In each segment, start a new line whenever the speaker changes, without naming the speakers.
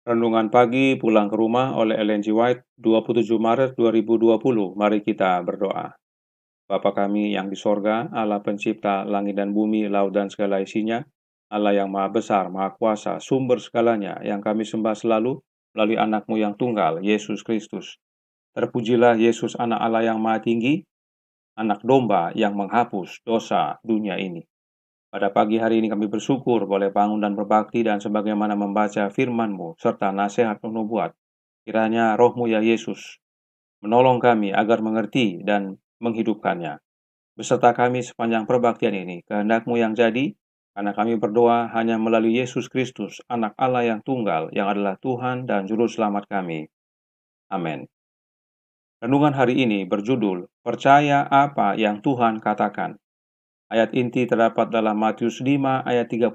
Renungan pagi pulang ke rumah oleh Ellen G. White, 27 Maret 2020. Mari kita berdoa. Bapa kami yang di sorga, Allah pencipta langit dan bumi, laut dan segala isinya, Allah yang maha besar, maha kuasa, sumber segalanya, yang kami sembah selalu melalui anakmu yang tunggal, Yesus Kristus. Terpujilah Yesus, anak Allah yang maha tinggi, anak domba yang menghapus dosa dunia ini. Pada pagi hari ini kami bersyukur boleh bangun dan berbakti dan sebagaimana membaca firman-Mu serta nasihat penubuat. Kiranya roh-Mu ya Yesus menolong kami agar mengerti dan menghidupkannya. Beserta kami sepanjang perbaktian ini, kehendak-Mu yang jadi, karena kami berdoa hanya melalui Yesus Kristus, anak Allah yang tunggal, yang adalah Tuhan dan Juru Selamat kami. Amin. Renungan hari ini berjudul, Percaya apa yang Tuhan katakan. Ayat inti terdapat dalam Matius 5 ayat 36.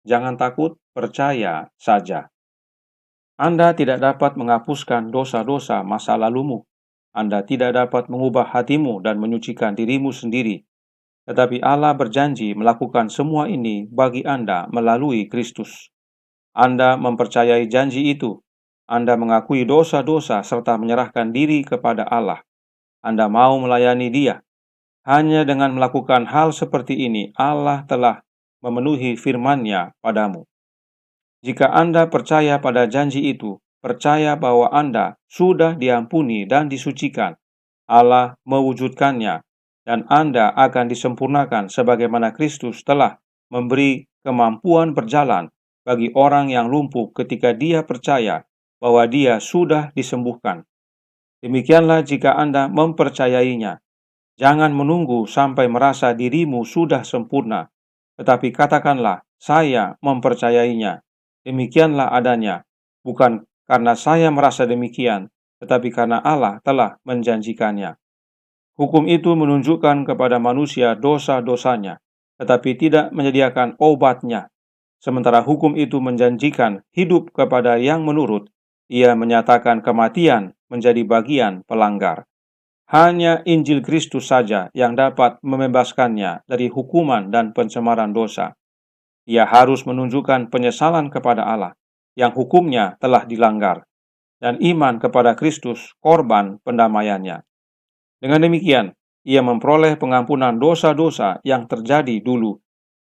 Jangan takut, percaya saja. Anda tidak dapat menghapuskan dosa-dosa masa lalumu. Anda tidak dapat mengubah hatimu dan menyucikan dirimu sendiri. Tetapi Allah berjanji melakukan semua ini bagi Anda melalui Kristus. Anda mempercayai janji itu. Anda mengakui dosa-dosa serta menyerahkan diri kepada Allah. Anda mau melayani Dia. Hanya dengan melakukan hal seperti ini, Allah telah memenuhi firman-Nya padamu. Jika Anda percaya pada janji itu, percaya bahwa Anda sudah diampuni dan disucikan, Allah mewujudkannya, dan Anda akan disempurnakan sebagaimana Kristus telah memberi kemampuan berjalan bagi orang yang lumpuh ketika dia percaya bahwa dia sudah disembuhkan. Demikianlah jika Anda mempercayainya. Jangan menunggu sampai merasa dirimu sudah sempurna, tetapi katakanlah, saya mempercayainya. Demikianlah adanya, bukan karena saya merasa demikian, tetapi karena Allah telah menjanjikannya. Hukum itu menunjukkan kepada manusia dosa-dosanya, tetapi tidak menyediakan obatnya. Sementara hukum itu menjanjikan hidup kepada yang menurut, ia menyatakan kematian menjadi bagian pelanggar. Hanya Injil Kristus saja yang dapat membebaskannya dari hukuman dan pencemaran dosa. Ia harus menunjukkan penyesalan kepada Allah yang hukumnya telah dilanggar, dan iman kepada Kristus, korban pendamaiannya. Dengan demikian, ia memperoleh pengampunan dosa-dosa yang terjadi dulu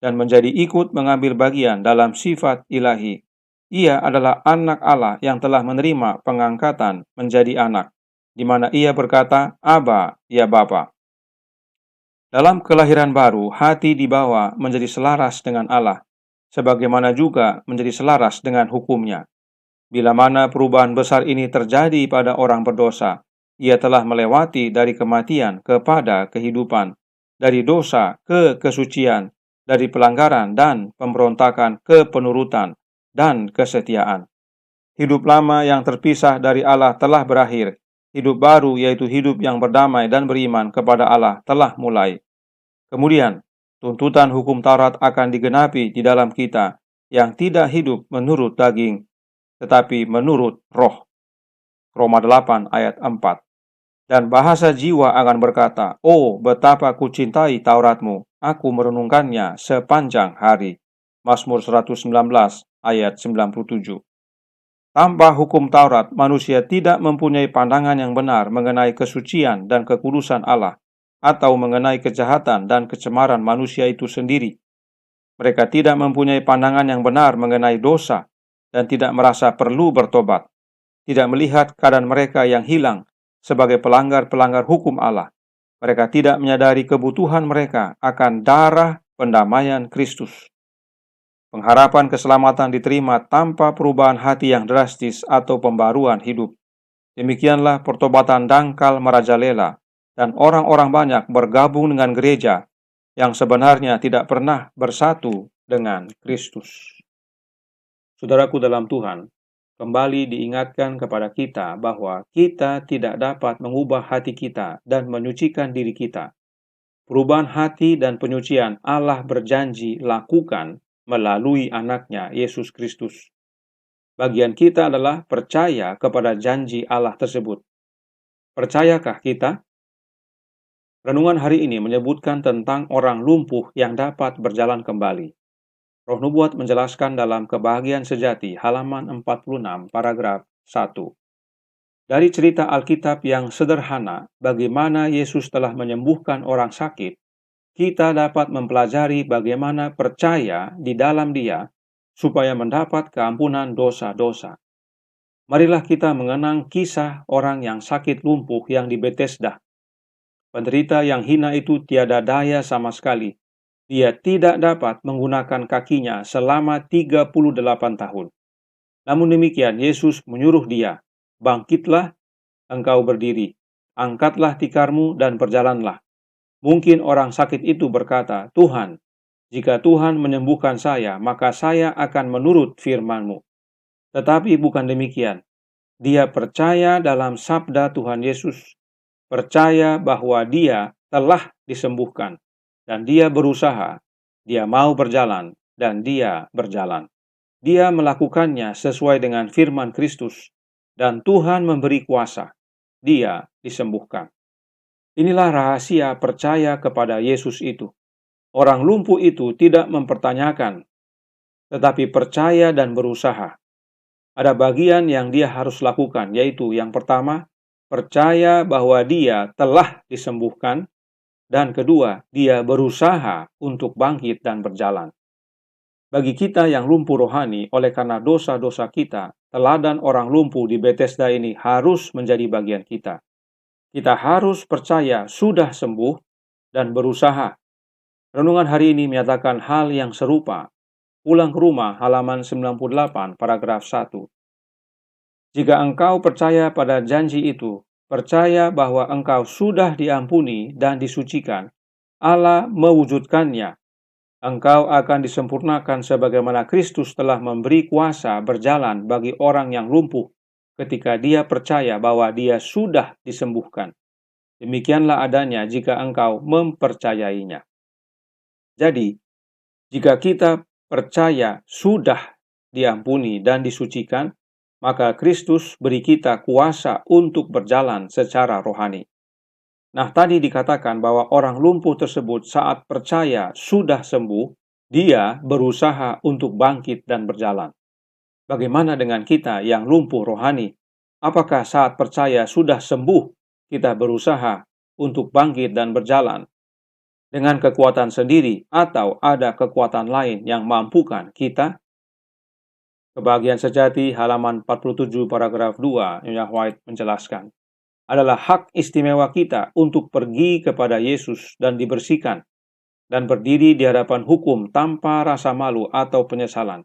dan menjadi ikut mengambil bagian dalam sifat ilahi. Ia adalah anak Allah yang telah menerima pengangkatan menjadi anak, di mana ia berkata, Aba, ya Bapa. Dalam kelahiran baru, hati dibawa menjadi selaras dengan Allah, sebagaimana juga menjadi selaras dengan hukumnya. Bila mana perubahan besar ini terjadi pada orang berdosa, ia telah melewati dari kematian kepada kehidupan, dari dosa ke kesucian, dari pelanggaran dan pemberontakan ke penurutan dan kesetiaan. Hidup lama yang terpisah dari Allah telah berakhir. Hidup baru, yaitu hidup yang berdamai dan beriman kepada Allah, telah mulai. Kemudian, tuntutan hukum Taurat akan digenapi di dalam kita yang tidak hidup menurut daging, tetapi menurut roh. Roma 8 ayat 4. Dan bahasa jiwa akan berkata, Oh, betapa kucintai Tauratmu, aku merenungkannya sepanjang hari. Mazmur 119 ayat 97. Tanpa hukum Taurat, manusia tidak mempunyai pandangan yang benar mengenai kesucian dan kekudusan Allah, atau mengenai kejahatan dan kecemaran manusia itu sendiri. Mereka tidak mempunyai pandangan yang benar mengenai dosa, dan tidak merasa perlu bertobat, tidak melihat keadaan mereka yang hilang sebagai pelanggar-pelanggar hukum Allah. Mereka tidak menyadari kebutuhan mereka akan darah pendamaian Kristus. Pengharapan keselamatan diterima tanpa perubahan hati yang drastis atau pembaruan hidup. Demikianlah pertobatan dangkal merajalela, dan orang-orang banyak bergabung dengan gereja yang sebenarnya tidak pernah bersatu dengan Kristus. Saudaraku dalam Tuhan, kembali diingatkan kepada kita bahwa kita tidak dapat mengubah hati kita dan menyucikan diri kita. Perubahan hati dan penyucian Allah berjanji lakukan melalui anaknya Yesus Kristus. Bagian kita adalah percaya kepada janji Allah tersebut. Percayakah kita? Renungan hari ini menyebutkan tentang orang lumpuh yang dapat berjalan kembali. Roh Nubuat menjelaskan dalam Kebahagiaan Sejati halaman 46 paragraf 1. Dari cerita Alkitab yang sederhana bagaimana Yesus telah menyembuhkan orang sakit, kita dapat mempelajari bagaimana percaya di dalam Dia supaya mendapat keampunan dosa-dosa. Marilah kita mengenang kisah orang yang sakit lumpuh yang di Betesda. Penderita yang hina itu tiada daya sama sekali. Dia tidak dapat menggunakan kakinya selama 38 tahun. Namun demikian, Yesus menyuruh dia, "Bangkitlah, engkau berdiri. Angkatlah tikarmu dan berjalanlah." Mungkin orang sakit itu berkata, "Tuhan, jika Tuhan menyembuhkan saya, maka saya akan menurut firman-Mu." Tetapi bukan demikian. Dia percaya dalam sabda Tuhan Yesus, percaya bahwa dia telah disembuhkan, dan dia berusaha, dia mau berjalan, dan dia berjalan. Dia melakukannya sesuai dengan firman Kristus, dan Tuhan memberi kuasa. Dia disembuhkan. Inilah rahasia percaya kepada Yesus itu. Orang lumpuh itu tidak mempertanyakan, tetapi percaya dan berusaha. Ada bagian yang dia harus lakukan, yaitu yang pertama, percaya bahwa dia telah disembuhkan, dan kedua, dia berusaha untuk bangkit dan berjalan. Bagi kita yang lumpuh rohani oleh karena dosa-dosa kita, teladan orang lumpuh di Betesda ini harus menjadi bagian kita. Kita harus percaya sudah sembuh dan berusaha. Renungan hari ini menyatakan hal yang serupa. Pulang ke rumah halaman 98 paragraf 1. Jika engkau percaya pada janji itu, percaya bahwa engkau sudah diampuni dan disucikan, Allah mewujudkannya. Engkau akan disempurnakan sebagaimana Kristus telah memberi kuasa berjalan bagi orang yang lumpuh ketika dia percaya bahwa dia sudah disembuhkan. Demikianlah adanya jika engkau mempercayainya. Jadi, jika kita percaya sudah diampuni dan disucikan, maka Kristus beri kita kuasa untuk berjalan secara rohani. Nah, tadi dikatakan bahwa orang lumpuh tersebut saat percaya sudah sembuh, dia berusaha untuk bangkit dan berjalan. Bagaimana dengan kita yang lumpuh rohani? Apakah saat percaya sudah sembuh, kita berusaha untuk bangkit dan berjalan dengan kekuatan sendiri atau ada kekuatan lain yang mampukan kita? Kebahagiaan Sejati halaman 47 paragraf 2, Nyonya White menjelaskan, adalah hak istimewa kita untuk pergi kepada Yesus dan dibersihkan dan berdiri di hadapan hukum tanpa rasa malu atau penyesalan.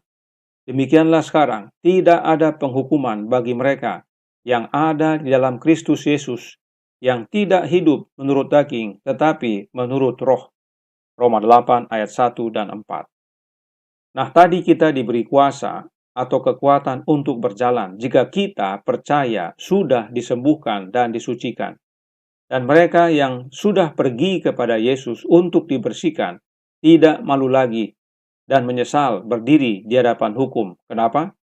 Demikianlah sekarang, tidak ada penghukuman bagi mereka yang ada di dalam Kristus Yesus, yang tidak hidup menurut daging, tetapi menurut roh. Roma 8 ayat 1 dan 4. Nah, tadi kita diberi kuasa atau kekuatan untuk berjalan jika kita percaya sudah disembuhkan dan disucikan. Dan mereka yang sudah pergi kepada Yesus untuk dibersihkan tidak malu lagi dan menyesal berdiri di hadapan hukum. Kenapa?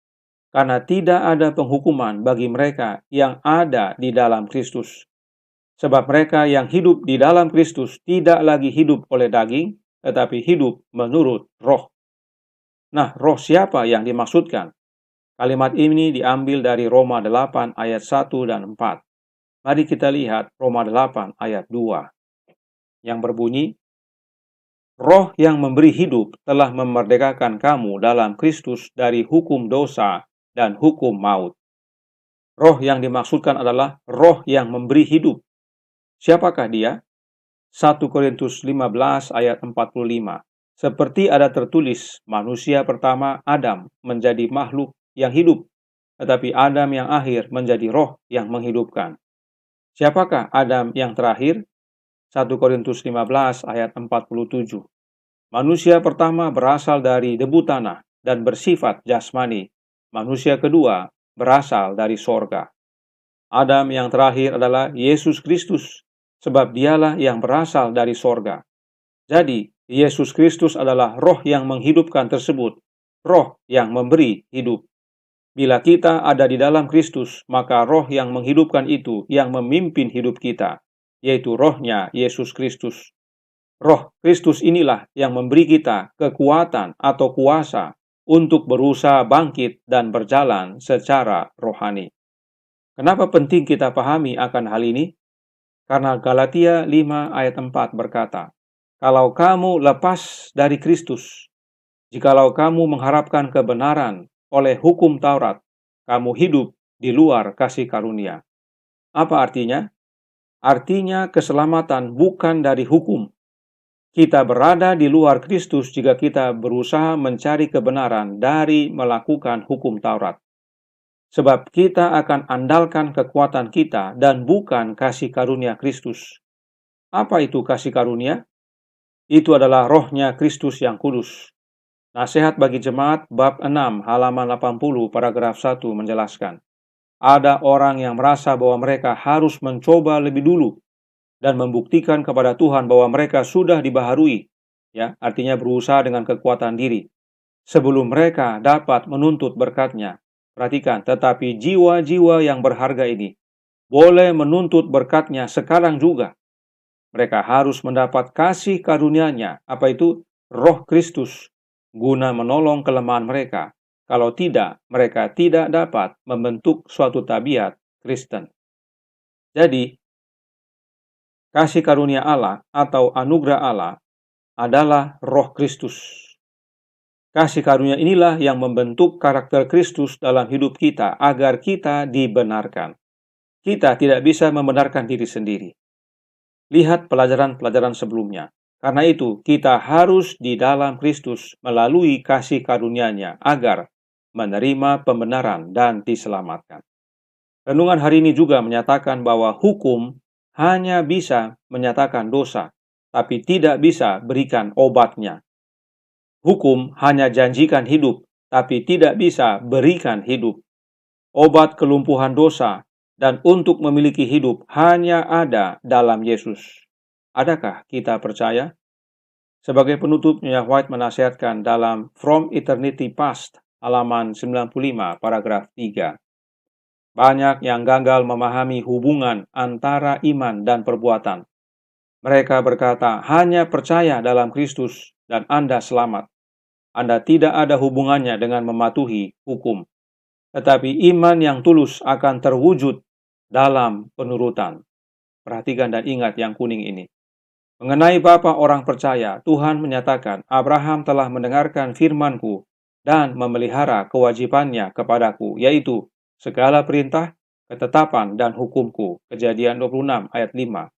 Karena tidak ada penghukuman bagi mereka yang ada di dalam Kristus. Sebab mereka yang hidup di dalam Kristus tidak lagi hidup oleh daging, tetapi hidup menurut roh. Nah, roh siapa yang dimaksudkan? Kalimat ini diambil dari Roma 8 ayat 1 dan 4. Mari kita lihat Roma 8 ayat 2 yang berbunyi, Roh yang memberi hidup telah memerdekakan kamu dalam Kristus dari hukum dosa dan hukum maut. Roh yang dimaksudkan adalah roh yang memberi hidup. Siapakah dia? 1 Korintus 15 ayat 45. Seperti ada tertulis, manusia pertama Adam menjadi makhluk yang hidup, tetapi Adam yang akhir menjadi roh yang menghidupkan. Siapakah Adam yang terakhir? 1 Korintus 15 ayat 47. Manusia pertama berasal dari debu tanah dan bersifat jasmani. Manusia kedua berasal dari sorga. Adam yang terakhir adalah Yesus Kristus, sebab dialah yang berasal dari sorga. Jadi, Yesus Kristus adalah roh yang menghidupkan tersebut, roh yang memberi hidup. Bila kita ada di dalam Kristus, maka roh yang menghidupkan itu yang memimpin hidup kita, yaitu rohnya Yesus Kristus. Roh Kristus inilah yang memberi kita kekuatan atau kuasa untuk berusaha bangkit dan berjalan secara rohani. Kenapa penting kita pahami akan hal ini? Karena Galatia 5 ayat 4 berkata, "Kalau kamu lepas dari Kristus, jikalau kamu mengharapkan kebenaran oleh hukum Taurat, kamu hidup di luar kasih karunia." Apa artinya? Artinya keselamatan bukan dari hukum. Kita berada di luar Kristus jika kita berusaha mencari kebenaran dari melakukan hukum Taurat. Sebab kita akan andalkan kekuatan kita dan bukan kasih karunia Kristus. Apa itu kasih karunia? Itu adalah rohnya Kristus yang kudus. Nasihat bagi jemaat bab 6 halaman 80 paragraf 1 menjelaskan. Ada orang yang merasa bahwa mereka harus mencoba lebih dulu dan membuktikan kepada Tuhan bahwa mereka sudah dibaharui, ya, artinya berusaha dengan kekuatan diri, sebelum mereka dapat menuntut berkat-Nya. Perhatikan, tetapi jiwa-jiwa yang berharga ini boleh menuntut berkat-Nya sekarang juga. Mereka harus mendapat kasih karunia-Nya, apa itu? Roh Kristus, guna menolong kelemahan mereka. Kalau tidak, mereka tidak dapat membentuk suatu tabiat Kristen. Jadi, kasih karunia Allah atau anugerah Allah adalah Roh Kristus. Kasih karunia inilah yang membentuk karakter Kristus dalam hidup kita agar kita dibenarkan. Kita tidak bisa membenarkan diri sendiri. Lihat pelajaran-pelajaran sebelumnya. Karena itu, kita harus di dalam Kristus melalui kasih karunia-Nya agar menerima pembenaran dan diselamatkan. Renungan hari ini juga menyatakan bahwa hukum hanya bisa menyatakan dosa, tapi tidak bisa berikan obatnya. Hukum hanya janjikan hidup, tapi tidak bisa berikan hidup. Obat kelumpuhan dosa dan untuk memiliki hidup hanya ada dalam Yesus. Adakah kita percaya? Sebagai penutup, Nyonya White menasihatkan dalam From Eternity Past, halaman 95, paragraf 3. Banyak yang gagal memahami hubungan antara iman dan perbuatan. Mereka berkata, hanya percaya dalam Kristus dan Anda selamat. Anda tidak ada hubungannya dengan mematuhi hukum. Tetapi iman yang tulus akan terwujud dalam penurutan. Perhatikan dan ingat yang kuning ini. Mengenai Bapa orang percaya, Tuhan menyatakan, Abraham telah mendengarkan firman-Ku dan memelihara kewajibannya kepadaku, yaitu segala perintah, ketetapan, dan hukum-Ku. Kejadian 26 ayat 5.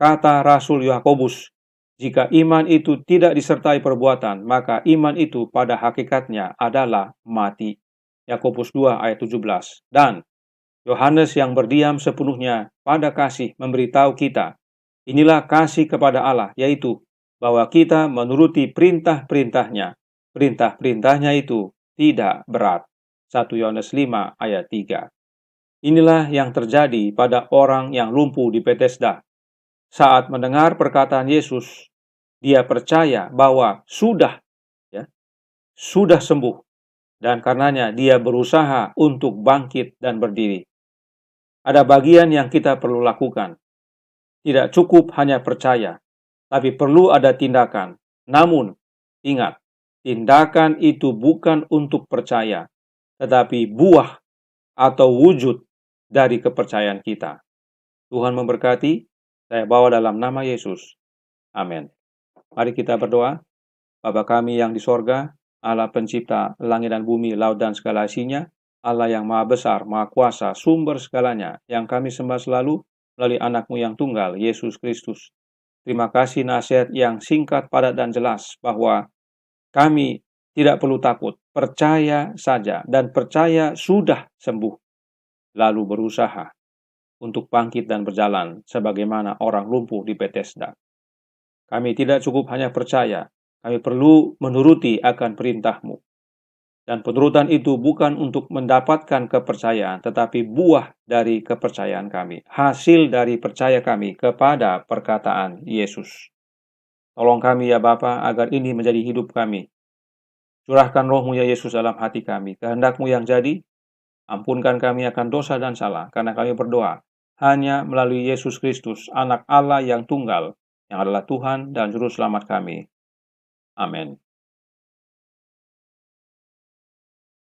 Kata Rasul Yakobus, jika iman itu tidak disertai perbuatan, maka iman itu pada hakikatnya adalah mati. Yakobus 2 ayat 17. Dan Yohanes yang berdiam sepenuhnya pada kasih memberitahu kita, inilah kasih kepada Allah, yaitu bahwa kita menuruti perintah-perintahnya. Perintah-perintahnya itu tidak berat. 1 Yohanes 5 ayat 3. Inilah yang terjadi pada orang yang lumpuh di Betesda. Saat mendengar perkataan Yesus, dia percaya bahwa sudah sembuh, dan karenanya dia berusaha untuk bangkit dan berdiri. Ada bagian yang kita perlu lakukan. Tidak cukup hanya percaya, tapi perlu ada tindakan. Namun, ingat, tindakan itu bukan untuk percaya, tetapi buah atau wujud dari kepercayaan kita. Tuhan memberkati. Saya bawa dalam nama Yesus. Amin. Mari kita berdoa. Bapa kami yang di sorga, Allah pencipta langit dan bumi, laut dan segala isinya, Allah yang maha besar, maha kuasa, sumber segalanya, yang kami sembah selalu melalui anak-Mu yang tunggal, Yesus Kristus. Terima kasih nasihat yang singkat, padat, dan jelas, bahwa kami tidak perlu takut, percaya saja, dan percaya sudah sembuh, lalu berusaha untuk bangkit dan berjalan sebagaimana orang lumpuh di Betesda. Kami tidak cukup hanya percaya, kami perlu menuruti akan perintah-Mu. Dan penurutan itu bukan untuk mendapatkan kepercayaan, tetapi buah dari kepercayaan kami, hasil dari percaya kami kepada perkataan Yesus. Tolong kami ya Bapa, agar ini menjadi hidup kami. Curahkan roh-Mu ya Yesus dalam hati kami, kehendak-Mu yang jadi. Ampunkan kami akan dosa dan salah, karena kami berdoa hanya melalui Yesus Kristus, Anak Allah yang tunggal, yang adalah Tuhan dan Juru Selamat kami. Amin.